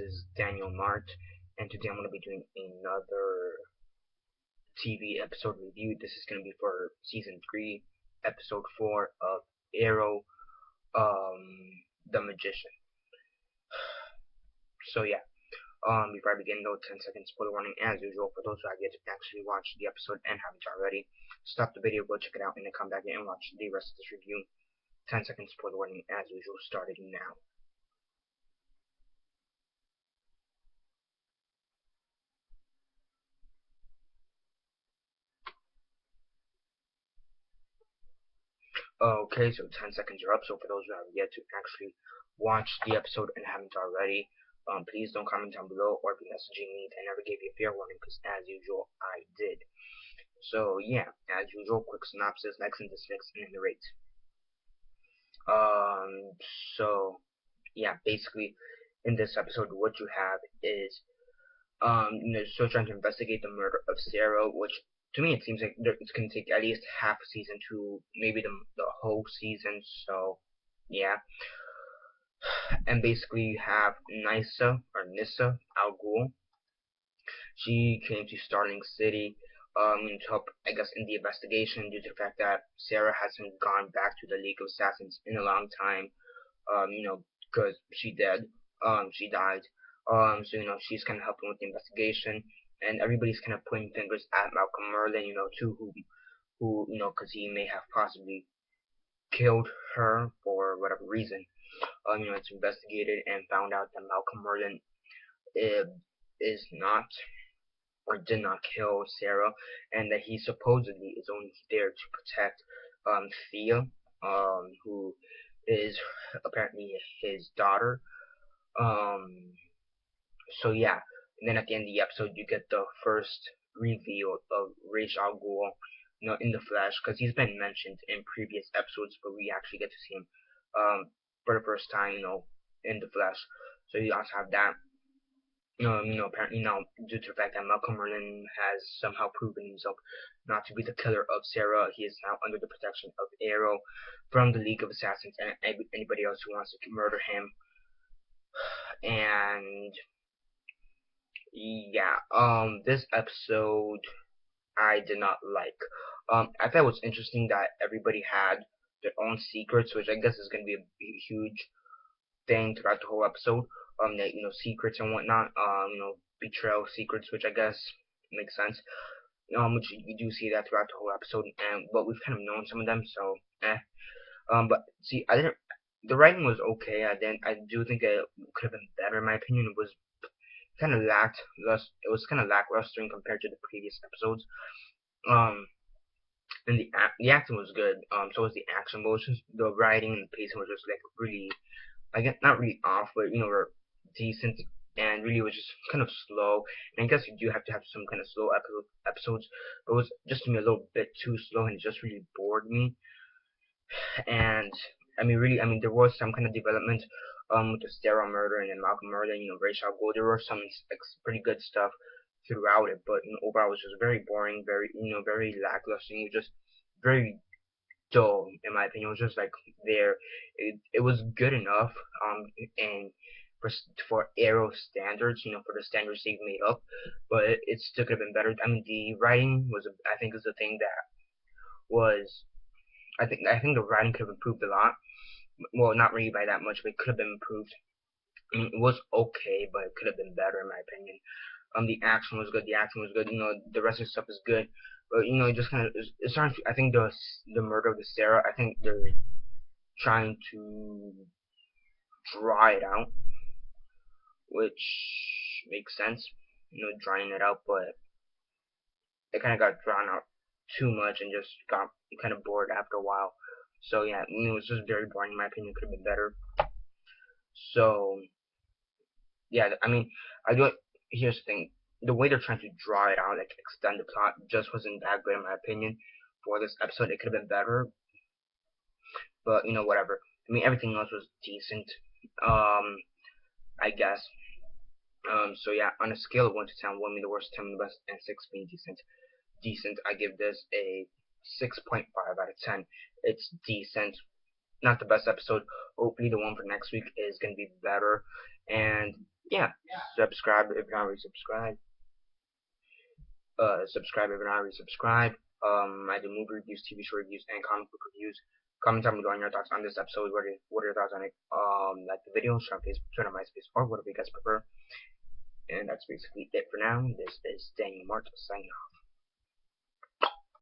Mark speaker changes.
Speaker 1: Is Daniel Mart, and today I'm going to be doing another TV episode review. This is going to be for season 3, episode 4 of Arrow, the Magician. So yeah, before I begin though, 10 seconds spoiler warning as usual. For those who have yet to actually watch the episode and haven't already, stop the video, go check it out, and then come back and watch the rest of this review. 10 seconds spoiler warning as usual, starting now. Okay, so 10 seconds are up. So for those who have yet to actually watch the episode and haven't already, please don't comment down below or be messaging me. I never gave you a fair warning because, as usual, I did. So yeah, as usual, quick synopsis, next and dismix, and narrate. Um, so yeah, basically, in this episode, what you have is still trying to investigate the murder of Sara, which to me it seems like it's going to take at least half a season to maybe the whole season. So yeah, and basically you have Nissa Al Ghul. She came to Starling City to help, I guess, in the investigation due to the fact that Sara hasn't gone back to the League of Assassins in a long time. Because she died. So she's kind of helping with the investigation, and everybody's kind of pointing fingers at Malcolm Merlin, too, who, because he may have possibly killed her for whatever reason. It's investigated and found out that Malcolm Merlin uh, is not or did not kill Sara, and that he supposedly is only there to protect Thea, who is apparently his daughter. Um, so yeah, and then at the end of the episode, you get the first reveal of Ra's al Ghul, in the flesh, because he's been mentioned in previous episodes, but we actually get to see him for the first time, in the flesh. So you also have that. Apparently now, due to the fact that Malcolm Merlin has somehow proven himself not to be the killer of Sara, he is now under the protection of Arrow from the League of Assassins and anybody else who wants to murder him. And yeah, this episode I did not like. I thought it was interesting that everybody had their own secrets, which I guess is going to be a huge thing throughout the whole episode. That secrets and whatnot. Betrayal secrets, which I guess makes sense. Which you do see that throughout the whole episode, and but we've kind of known some of them, so eh. But see, I didn't. The writing was okay. I do think it could have been better in my opinion. It was kind of It was kind of lackluster compared to the previous episodes. Um, and the acting was good. So was the action, but just the writing and the pacing was just like really, I guess not really off, but were decent. And really was just kind of slow. And I guess you do have to have some kind of slow episodes, but it was just to me a little bit too slow, and it just really bored me. And really, there was some kind of development with the Sara murder and then Malcolm Merlin, Ra's al Ghul. There were some like pretty good stuff throughout it, but overall it was just very boring, very lackluster. It was just very dull in my opinion. It was just like there. It was good enough, and for Arrow standards, for the standards they've made up, but it still could have been better. The writing was, I think, is the thing that was. I think the writing could have improved a lot. Well, not really by that much, but it could have been improved. It was okay, but it could have been better in my opinion. The action was good. The action was good. The rest of the stuff is good, but it just kind of it's starting to. I think the murder of the Sara. I think they're trying to draw it out, which makes sense. Drawing it out, but it kind of got drawn out too much and just got kind of bored after a while. So yeah, it was just very boring in my opinion. Could have been better. So yeah, I do. Here's the thing: the way they're trying to draw it out, like extend the plot, just wasn't that good in my opinion. For this episode, it could have been better, but whatever. Everything else was decent. Um, I guess. So yeah, on a scale of 1 to 10, 1 being the worst, 10 being the best, and 6 being decent, I give this a 6.5 out of 10. It's decent, not the best episode. Hopefully, the one for next week is gonna be better, and yeah, subscribe if you're not already subscribed. Subscribe if you're not already subscribed. I do movie reviews, TV show reviews, and comic book reviews. Comment down below on your thoughts on this episode. What are your thoughts on it? Like the video, share on Facebook, Twitter, MySpace, or whatever you guys prefer. And that's basically it for now. This is Daniel Mart signing off.